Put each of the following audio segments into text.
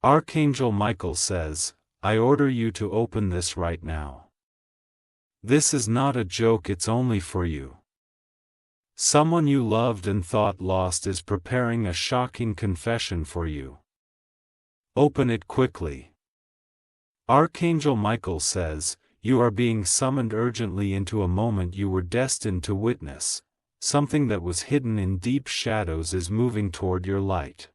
Archangel Michael says, I order you to open this right now. This is not a joke, it's only for you. Someone you loved and thought lost is preparing a shocking confession for you. Open it quickly. Archangel Michael says, you are being summoned urgently into a moment you were destined to witness. Something that was hidden in deep shadows is moving toward your light.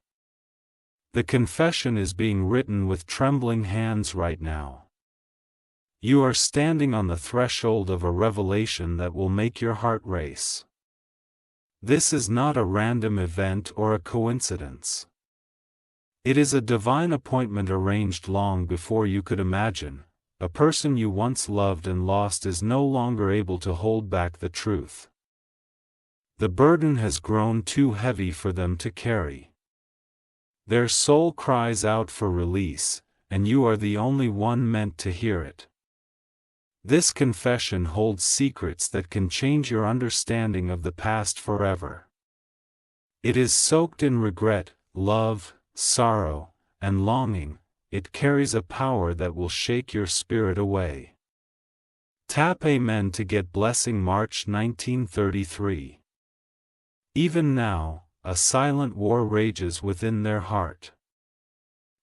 The confession is being written with trembling hands right now. You are standing on the threshold of a revelation that will make your heart race. This is not a random event or a coincidence. It is a divine appointment arranged long before you could imagine. A person you once loved and lost is no longer able to hold back the truth. The burden has grown too heavy for them to carry. Their soul cries out for release, and you are the only one meant to hear it. This confession holds secrets that can change your understanding of the past forever. It is soaked in regret, love, sorrow, and longing. It carries a power that will shake your spirit away. Tap Amen to get blessing. March 1933. Even now, a silent war rages within their heart.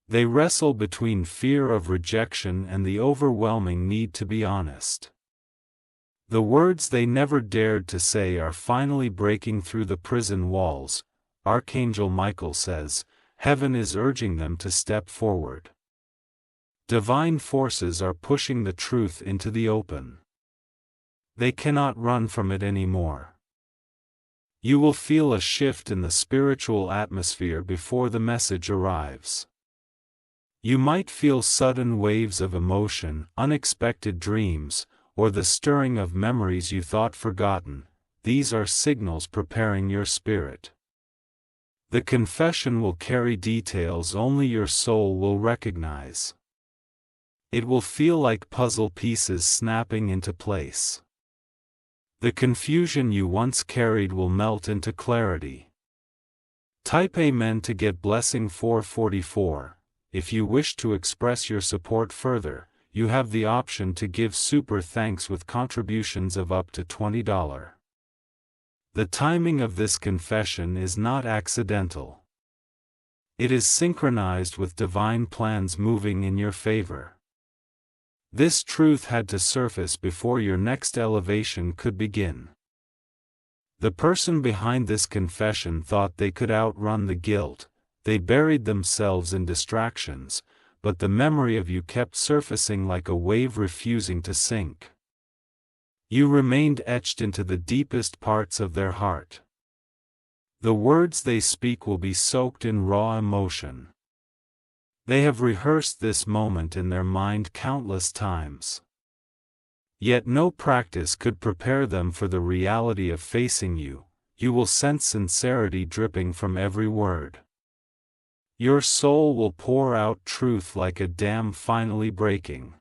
They wrestle between fear of rejection and the overwhelming need to be honest. The words they never dared to say are finally breaking through the prison walls. Archangel Michael says, heaven is urging them to step forward. Divine forces are pushing the truth into the open. They cannot run from it anymore. You will feel a shift in the spiritual atmosphere before the message arrives. You might feel sudden waves of emotion, unexpected dreams, or the stirring of memories you thought forgotten. These are signals preparing your spirit. The confession will carry details only your soul will recognize. It will feel like puzzle pieces snapping into place. The confusion you once carried will melt into clarity. Type Amen to get blessing 444. If you wish to express your support further, you have the option to give super thanks with contributions of up to $20. The timing of this confession is not accidental. It is synchronized with divine plans moving in your favor. This truth had to surface before your next elevation could begin. The person behind this confession thought they could outrun the guilt. They buried themselves in distractions, but the memory of you kept surfacing like a wave refusing to sink. You remained etched into the deepest parts of their heart. The words they speak will be soaked in raw emotion. They have rehearsed this moment in their mind countless times. Yet no practice could prepare them for the reality of facing you. You will sense sincerity dripping from every word. Your soul will pour out truth like a dam finally breaking.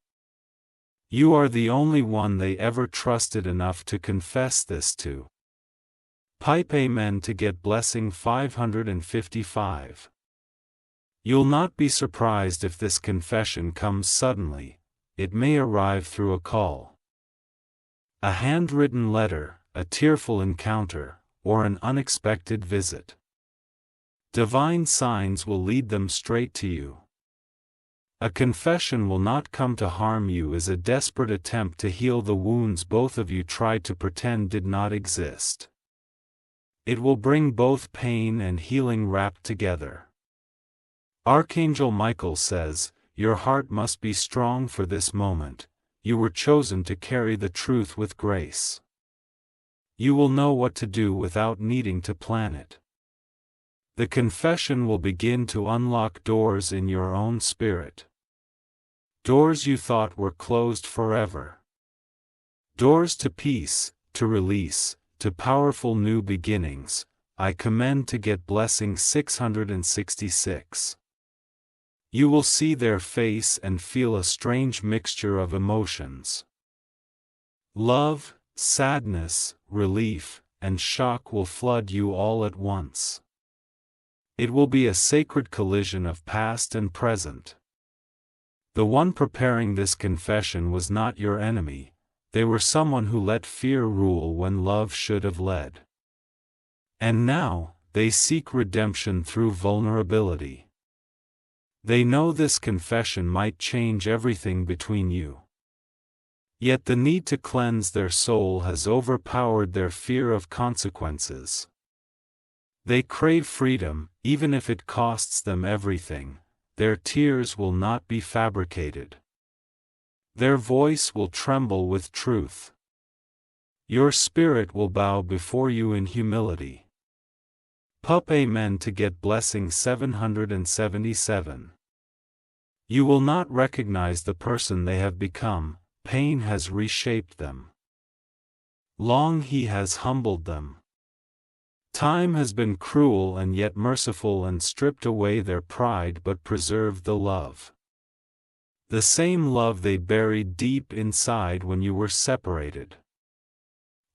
You are the only one they ever trusted enough to confess this to. Pipe Amen to get blessing 555. You'll not be surprised if this confession comes suddenly. It may arrive through a call, a handwritten letter, a tearful encounter, or an unexpected visit. Divine signs will lead them straight to you. A confession will not come to harm you as a desperate attempt to heal the wounds both of you tried to pretend did not exist. It will bring both pain and healing wrapped together. Archangel Michael says, your heart must be strong for this moment. You were chosen to carry the truth with grace. You will know what to do without needing to plan it. The confession will begin to unlock doors in your own spirit. Doors you thought were closed forever. Doors to peace, to release, to powerful new beginnings. I commend to get blessing 666. You will see their face and feel a strange mixture of emotions. Love, sadness, relief, and shock will flood you all at once. It will be a sacred collision of past and present. The one preparing this confession was not your enemy, they were someone who let fear rule when love should have led. And now, they seek redemption through vulnerability. They know this confession might change everything between you. Yet the need to cleanse their soul has overpowered their fear of consequences. They crave freedom, even if it costs them everything. Their tears will not be fabricated. Their voice will tremble with truth. Your spirit will bow before you in humility. Pup Amen to get blessing 777. You will not recognize the person they have become, pain has reshaped them. Long he has humbled them. Time has been cruel and yet merciful and stripped away their pride but preserved the love. The same love they buried deep inside when you were separated.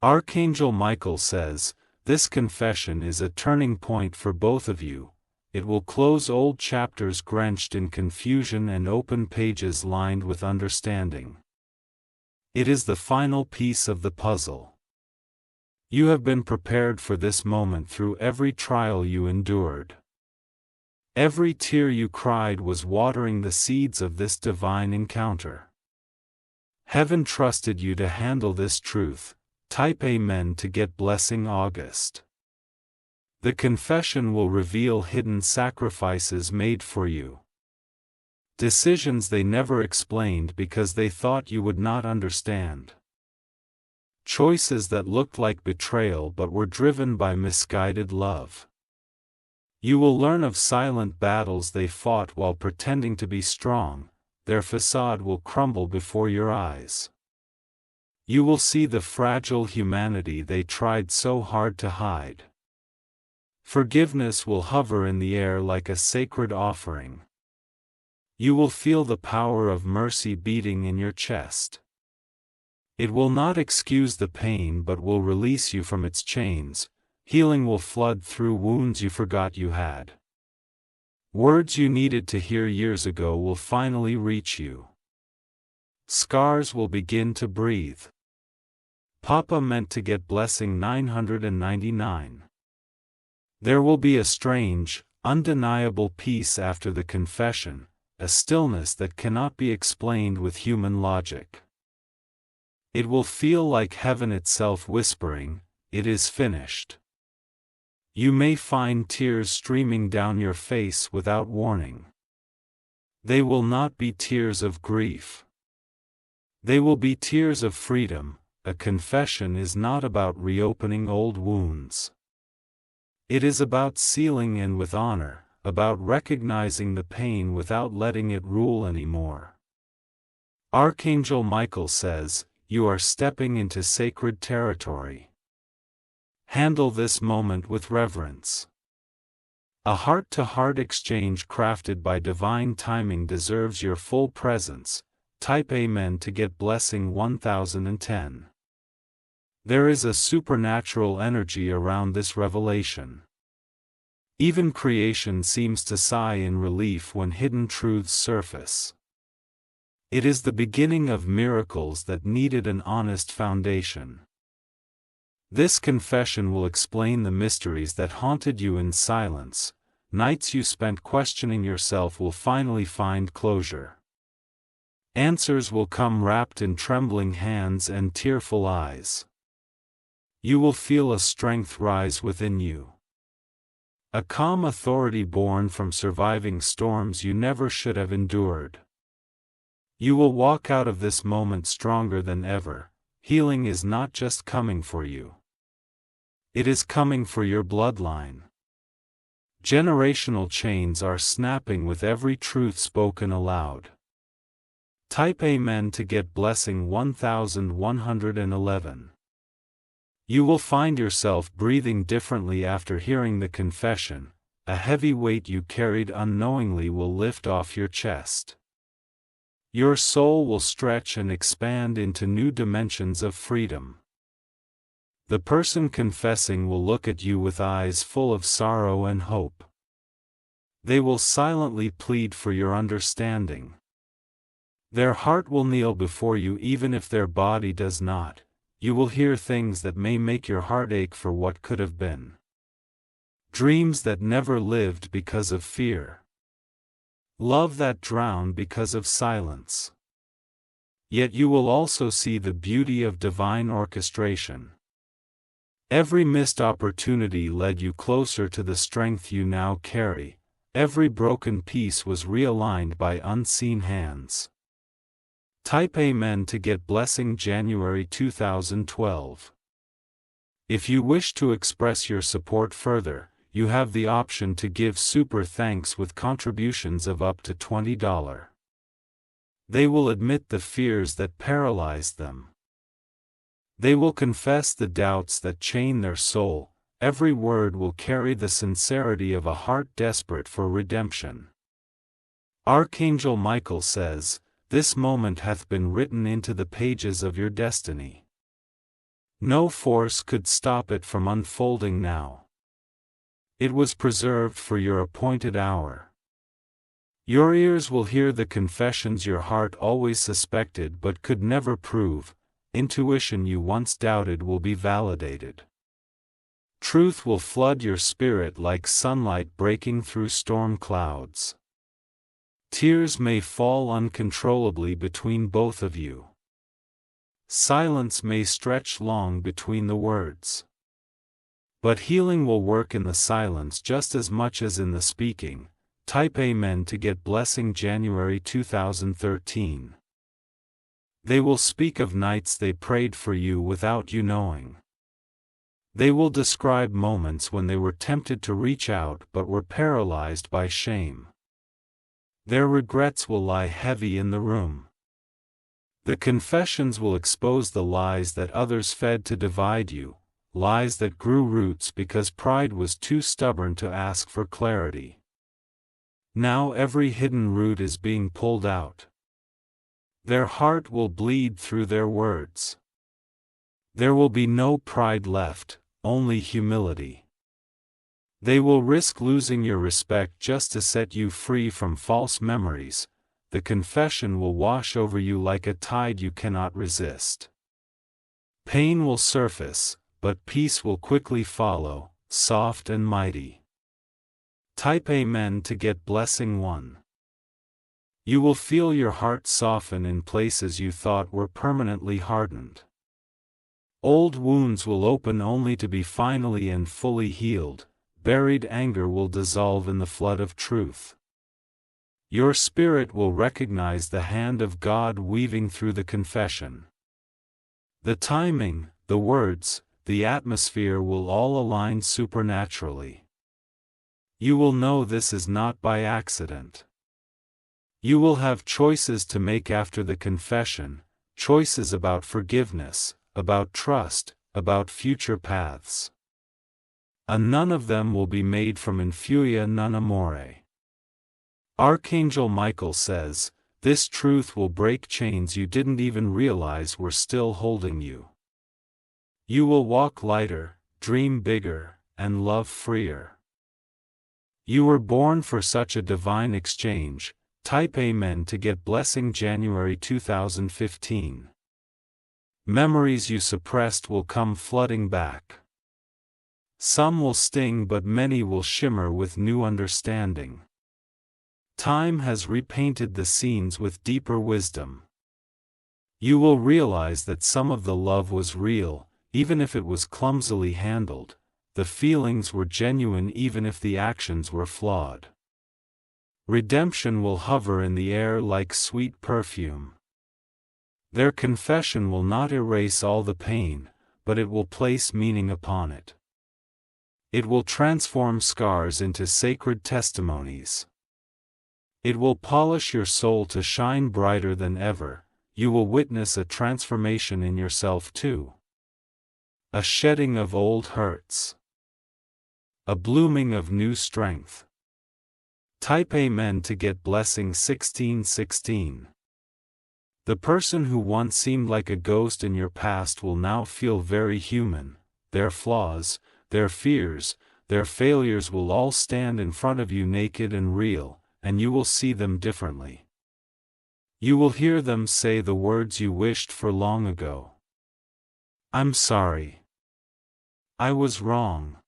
Archangel Michael says, this confession is a turning point for both of you. It will close old chapters drenched in confusion and open pages lined with understanding. It is the final piece of the puzzle. You have been prepared for this moment through every trial you endured. Every tear you cried was watering the seeds of this divine encounter. Heaven trusted you to handle this truth. Type Amen to get blessing August. The confession will reveal hidden sacrifices made for you. Decisions they never explained because they thought you would not understand. Choices that looked like betrayal but were driven by misguided love. You will learn of silent battles they fought while pretending to be strong. Their facade will crumble before your eyes. You will see the fragile humanity they tried so hard to hide. Forgiveness will hover in the air like a sacred offering. You will feel the power of mercy beating in your chest. It will not excuse the pain but will release you from its chains. Healing will flood through wounds you forgot you had. Words you needed to hear years ago will finally reach you. Scars will begin to breathe. Papa meant to get blessing 999. There will be a strange, undeniable peace after the confession, a stillness that cannot be explained with human logic. It will feel like heaven itself whispering, "It is finished." You may find tears streaming down your face without warning. They will not be tears of grief. They will be tears of freedom. A confession is not about reopening old wounds. It is about sealing in with honor, about recognizing the pain without letting it rule anymore. Archangel Michael says, you are stepping into sacred territory. Handle this moment with reverence. A heart-to-heart exchange crafted by divine timing deserves your full presence. Type Amen to get blessing 1010. There is a supernatural energy around this revelation. Even creation seems to sigh in relief when hidden truths surface. It is the beginning of miracles that needed an honest foundation. This confession will explain the mysteries that haunted you in silence. Nights you spent questioning yourself will finally find closure. Answers will come wrapped in trembling hands and tearful eyes. You will feel a strength rise within you. A calm authority born from surviving storms you never should have endured. You will walk out of this moment stronger than ever. Healing is not just coming for you. It is coming for your bloodline. Generational chains are snapping with every truth spoken aloud. Type Amen to get blessing 1111. You will find yourself breathing differently after hearing the confession. A heavy weight you carried unknowingly will lift off your chest. Your soul will stretch and expand into new dimensions of freedom. The person confessing will look at you with eyes full of sorrow and hope. They will silently plead for your understanding. Their heart will kneel before you even if their body does not. You will hear things that may make your heart ache for what could have been. Dreams that never lived because of fear. Love that drowned because of silence. Yet you will also see the beauty of divine orchestration. Every missed opportunity led you closer to the strength you now carry. Every broken piece was realigned by unseen hands. Type Amen to get blessing January 2012. If you wish to express your support further, you have the option to give super thanks with contributions of up to $20. They will admit the fears that paralyzed them. They will confess the doubts that chain their soul. Every word will carry the sincerity of a heart desperate for redemption. Archangel Michael says, "This moment hath been written into the pages of your destiny. No force could stop it from unfolding now. It was preserved for your appointed hour. Your ears will hear the confessions your heart always suspected but could never prove. Intuition you once doubted will be validated. Truth will flood your spirit like sunlight breaking through storm clouds. Tears may fall uncontrollably between both of you. Silence may stretch long between the words. But healing will work in the silence just as much as in the speaking." Type Amen to get blessing January 2013. They will speak of nights they prayed for you without you knowing. They will describe moments when they were tempted to reach out but were paralyzed by shame. Their regrets will lie heavy in the room. The confessions will expose the lies that others fed to divide you, lies that grew roots because pride was too stubborn to ask for clarity. Now every hidden root is being pulled out. Their heart will bleed through their words. There will be no pride left, only humility. They will risk losing your respect just to set you free from false memories. The confession will wash over you like a tide you cannot resist. Pain will surface, but peace will quickly follow, soft and mighty. Type Amen to get blessing 1. You will feel your heart soften in places you thought were permanently hardened. Old wounds will open only to be finally and fully healed. Buried anger will dissolve in the flood of truth. Your spirit will recognize the hand of God weaving through the confession. The timing, the words, the atmosphere will all align supernaturally. You will know this is not by accident. You will have choices to make after the confession, choices about forgiveness, about trust, about future paths. And none of them will be made from infuria non amore. Archangel Michael says, "This truth will break chains you didn't even realize were still holding you. You will walk lighter, dream bigger, and love freer." You were born for such a divine exchange. Type Amen to get blessing January 2015. Memories you suppressed will come flooding back. Some will sting but many will shimmer with new understanding. Time has repainted the scenes with deeper wisdom. You will realize that some of the love was real, even if it was clumsily handled. The feelings were genuine even if the actions were flawed. Redemption will hover in the air like sweet perfume. Their confession will not erase all the pain, but it will place meaning upon it. It will transform scars into sacred testimonies. It will polish your soul to shine brighter than ever. You will witness a transformation in yourself too. A shedding of old hurts. A blooming of new strength. Type Amen to get blessing 1616. The person who once seemed like a ghost in your past will now feel very human. Their flaws, their fears, their failures will all stand in front of you naked and real, and you will see them differently. You will hear them say the words you wished for long ago. I'm sorry. I was wrong.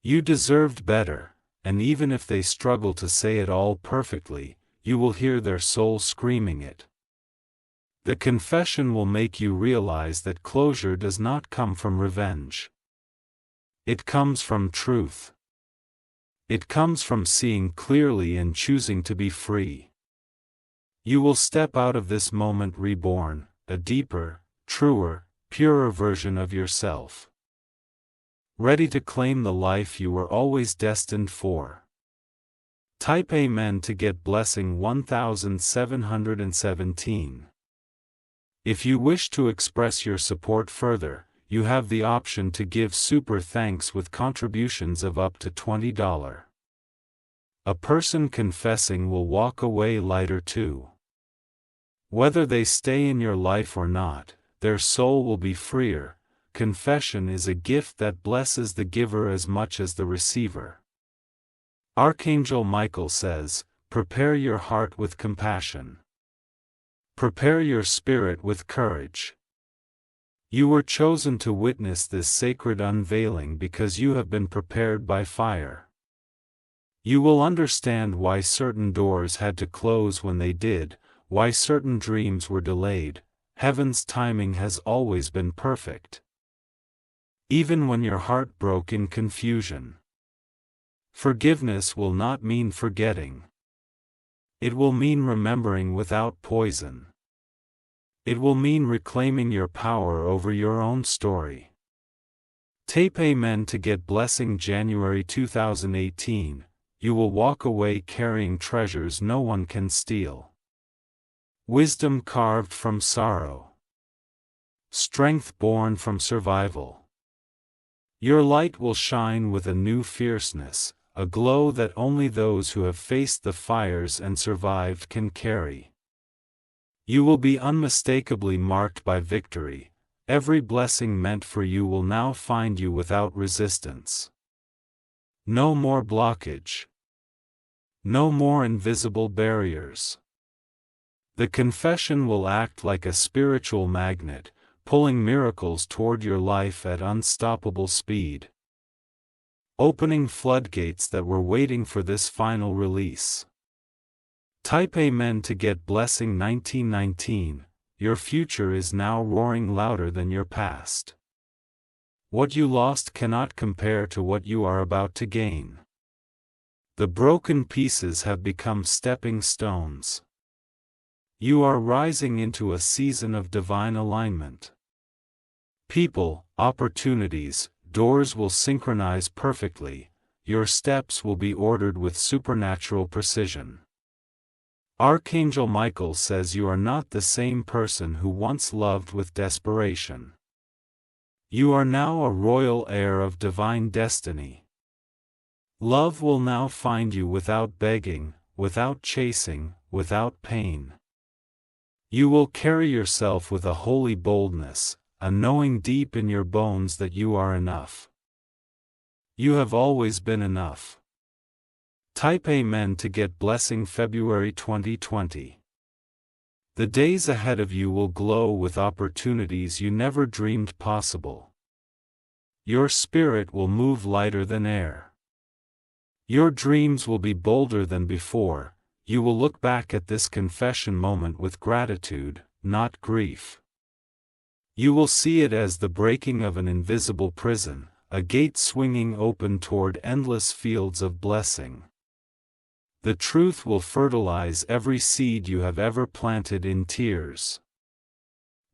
You deserved better, and even if they struggle to say it all perfectly, you will hear their soul screaming it. The confession will make you realize that closure does not come from revenge. It comes from truth. It comes from seeing clearly and choosing to be free. You will step out of this moment reborn, a deeper, truer, purer version of yourself. Ready to claim the life you were always destined for. Type Amen to get blessing 1717. If you wish to express your support further, you have the option to give super thanks with contributions of up to $20. A person confessing will walk away lighter too. Whether they stay in your life or not, their soul will be freer. Confession is a gift that blesses the giver as much as the receiver. Archangel Michael says, prepare your heart with compassion. Prepare your spirit with courage. You were chosen to witness this sacred unveiling because you have been prepared by fire. You will understand why certain doors had to close when they did, why certain dreams were delayed. Heaven's timing has always been perfect. Even when your heart broke in confusion. Forgiveness will not mean forgetting. It will mean remembering without poison. It will mean reclaiming your power over your own story. Tape Amen to get blessing January 2018. You will walk away carrying treasures no one can steal. Wisdom carved from sorrow. Strength born from survival. Your light will shine with a new fierceness, a glow that only those who have faced the fires and survived can carry. You will be unmistakably marked by victory. Every blessing meant for you will now find you without resistance. No more blockage. No more invisible barriers. The confession will act like a spiritual magnet, pulling miracles toward your life at unstoppable speed. Opening floodgates that were waiting for this final release. Type Amen to get blessing 1919. Your future is now roaring louder than your past. What you lost cannot compare to what you are about to gain. The broken pieces have become stepping stones. You are rising into a season of divine alignment. People, opportunities, doors will synchronize perfectly. Your steps will be ordered with supernatural precision. Archangel Michael says you are not the same person who once loved with desperation. You are now a royal heir of divine destiny. Love will now find you without begging, without chasing, without pain. You will carry yourself with a holy boldness, a knowing deep in your bones that you are enough. You have always been enough. Type Amen to get blessing February 2020. The days ahead of you will glow with opportunities you never dreamed possible. Your spirit will move lighter than air. Your dreams will be bolder than before. You will look back at this confession moment with gratitude, not grief. You will see it as the breaking of an invisible prison, a gate swinging open toward endless fields of blessing. The truth will fertilize every seed you have ever planted in tears.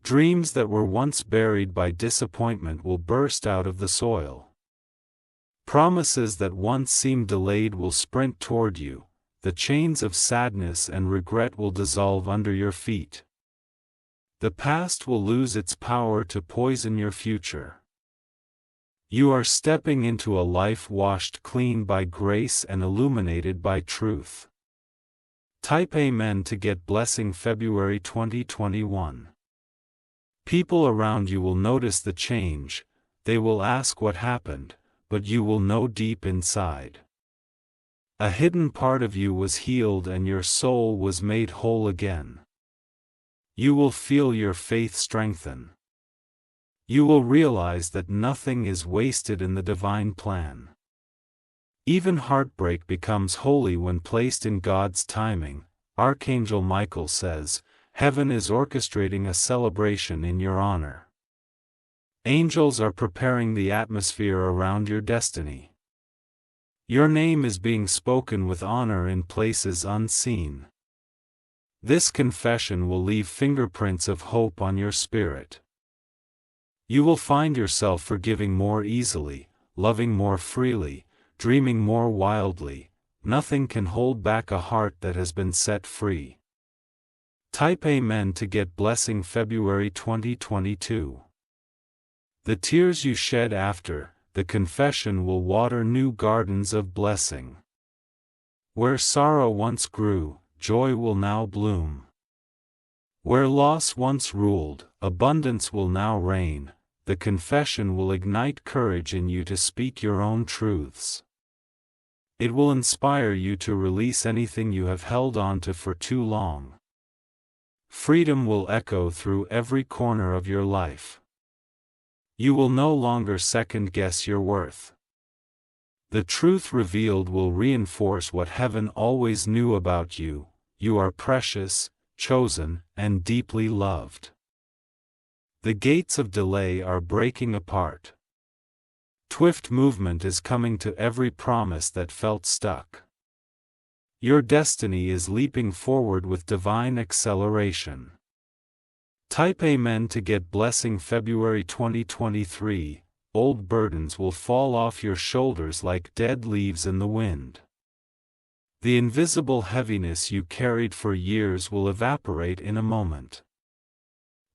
Dreams that were once buried by disappointment will burst out of the soil. Promises that once seemed delayed will sprint toward you. The chains of sadness and regret will dissolve under your feet. The past will lose its power to poison your future. You are stepping into a life washed clean by grace and illuminated by truth. Type Amen to get blessing February 2021. People around you will notice the change. They will ask what happened, but you will know deep inside. A hidden part of you was healed and your soul was made whole again. You will feel your faith strengthen. You will realize that nothing is wasted in the divine plan. Even heartbreak becomes holy when placed in God's timing. Archangel Michael says, "Heaven is orchestrating a celebration in your honor." Angels are preparing the atmosphere around your destiny. Your name is being spoken with honor in places unseen. This confession will leave fingerprints of hope on your spirit. You will find yourself forgiving more easily, loving more freely, dreaming more wildly. Nothing can hold back a heart that has been set free. Type Amen to get blessing February 2022. The tears you shed after the confession will water new gardens of blessing. Where sorrow once grew, joy will now bloom. Where loss once ruled, abundance will now reign. The confession will ignite courage in you to speak your own truths. It will inspire you to release anything you have held on to for too long. Freedom will echo through every corner of your life. You will no longer second-guess your worth. The truth revealed will reinforce what heaven always knew about you. You are precious, chosen, and deeply loved. The gates of delay are breaking apart. Swift movement is coming to every promise that felt stuck. Your destiny is leaping forward with divine acceleration. Type Amen to get blessing February 2023. Old burdens will fall off your shoulders like dead leaves in the wind. The invisible heaviness you carried for years will evaporate in a moment.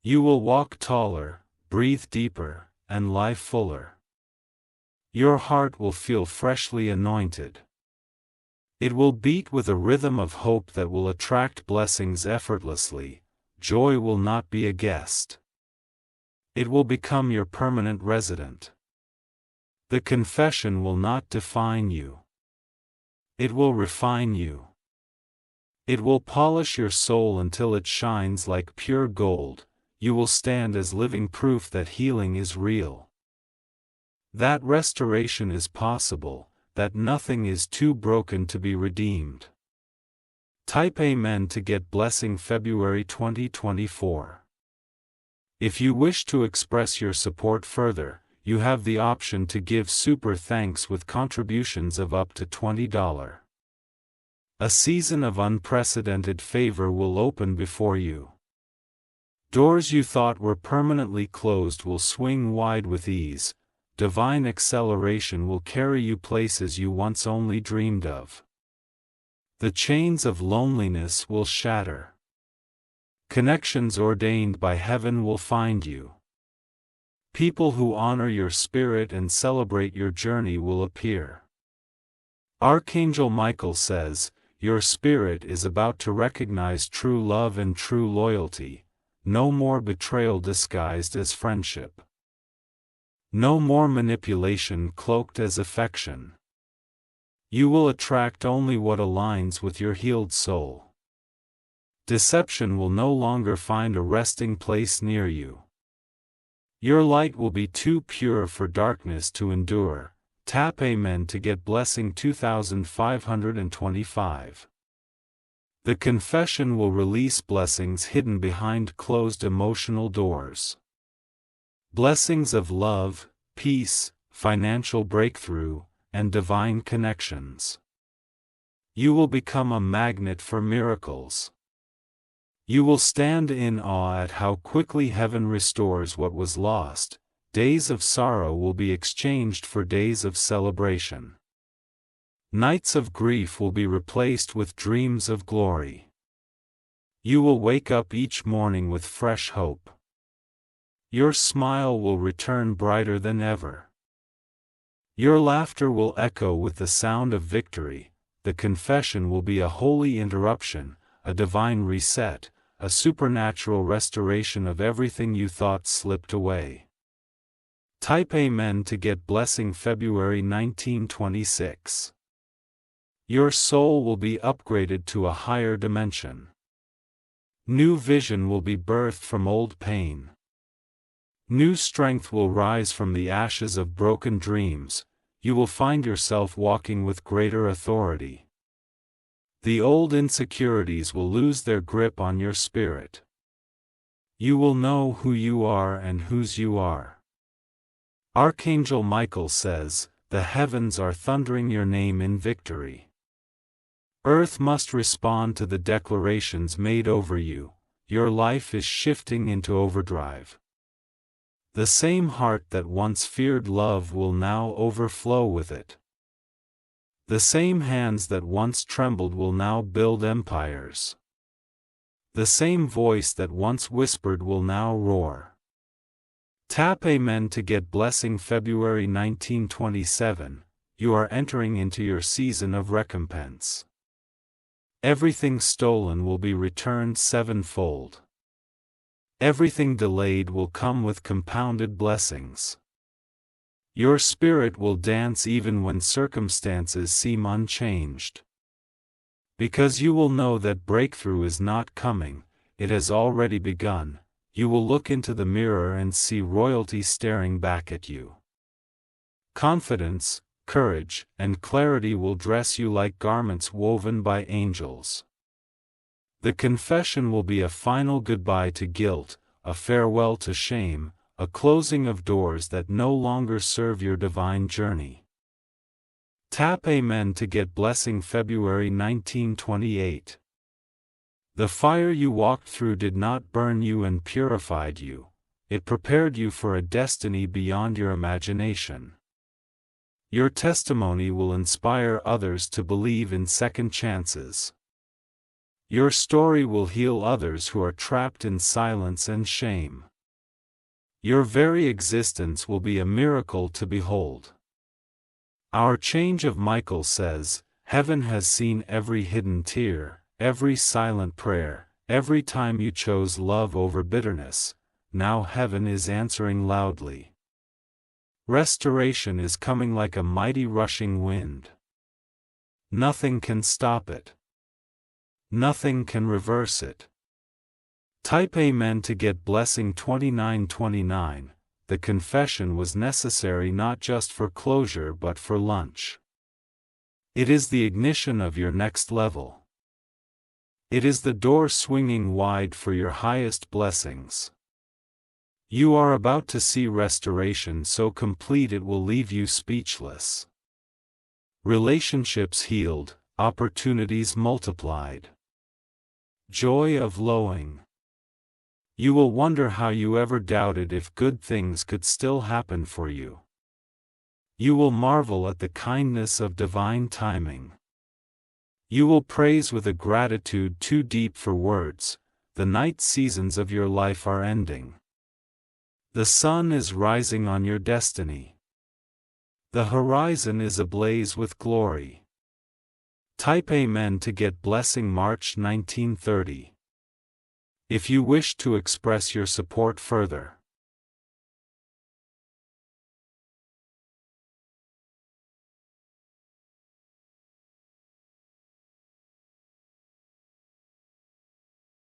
You will walk taller, breathe deeper, and lie fuller. Your heart will feel freshly anointed. It will beat with a rhythm of hope that will attract blessings effortlessly. Joy will not be a guest. It will become your permanent resident. The confession will not define you. It will refine you. It will polish your soul until it shines like pure gold. You will stand as living proof that healing is real. That restoration is possible, that nothing is too broken to be redeemed. Type Amen to get blessing February 2024. If you wish to express your support further, you have the option to give super thanks with contributions of up to $20. A season of unprecedented favor will open before you. Doors you thought were permanently closed will swing wide with ease. Divine acceleration will carry you places you once only dreamed of. The chains of loneliness will shatter. Connections ordained by heaven will find you. People who honor your spirit and celebrate your journey will appear. Archangel Michael says, your spirit is about to recognize true love and true loyalty. No more betrayal disguised as friendship. No more manipulation cloaked as affection. You will attract only what aligns with your healed soul. Deception will no longer find a resting place near you. Your light will be too pure for darkness to endure. Tap Amen to get blessing 2525. The confession will release blessings hidden behind closed emotional doors. Blessings of love, peace, financial breakthrough, and divine connections. You will become a magnet for miracles. You will stand in awe at how quickly heaven restores what was lost. Days of sorrow will be exchanged for days of celebration. Nights of grief will be replaced with dreams of glory. You will wake up each morning with fresh hope. Your smile will return brighter than ever. Your laughter will echo with the sound of victory. The confession will be a holy interruption, a divine reset, a supernatural restoration of everything you thought slipped away. Type Amen to get blessing February 1926. Your soul will be upgraded to a higher dimension. New vision will be birthed from old pain. New strength will rise from the ashes of broken dreams. You will find yourself walking with greater authority. The old insecurities will lose their grip on your spirit. You will know who you are and whose you are. Archangel Michael says, "The heavens are thundering your name in victory." Earth must respond to the declarations made over you. Your life is shifting into overdrive. The same heart that once feared love will now overflow with it. The same hands that once trembled will now build empires. The same voice that once whispered will now roar. Tap Amen to get blessing February 1927. You are entering into your season of recompense. Everything stolen will be returned sevenfold. Everything delayed will come with compounded blessings. Your spirit will dance even when circumstances seem unchanged. Because you will know that breakthrough is not coming, it has already begun. You will look into the mirror and see royalty staring back at you. Confidence, courage, and clarity will dress you like garments woven by angels. The confession will be a final goodbye to guilt, a farewell to shame, a closing of doors that no longer serve your divine journey. Tap Amen to get blessing February 1928. The fire you walked through did not burn you and purified you. It prepared you for a destiny beyond your imagination. Your testimony will inspire others to believe in second chances. Your story will heal others who are trapped in silence and shame. Your very existence will be a miracle to behold. Archangel Michael says, "Heaven has seen every hidden tear, every silent prayer, every time you chose love over bitterness. Now heaven is answering loudly. Restoration is coming like a mighty rushing wind. Nothing can stop it. Nothing can reverse it." Type Amen to get blessing 2929. The confession was necessary not just for closure but for lunch. It is the ignition of your next level. It is the door swinging wide for your highest blessings. You are about to see restoration so complete it will leave you speechless. Relationships healed, opportunities multiplied. Joy overflowing. You will wonder how you ever doubted if good things could still happen for you. You will marvel at the kindness of divine timing. You will praise with a gratitude too deep for words. The night seasons of your life are ending. The sun is rising on your destiny. The horizon is ablaze with glory. Type Amen to get blessing March 1930. If you wish to express your support further,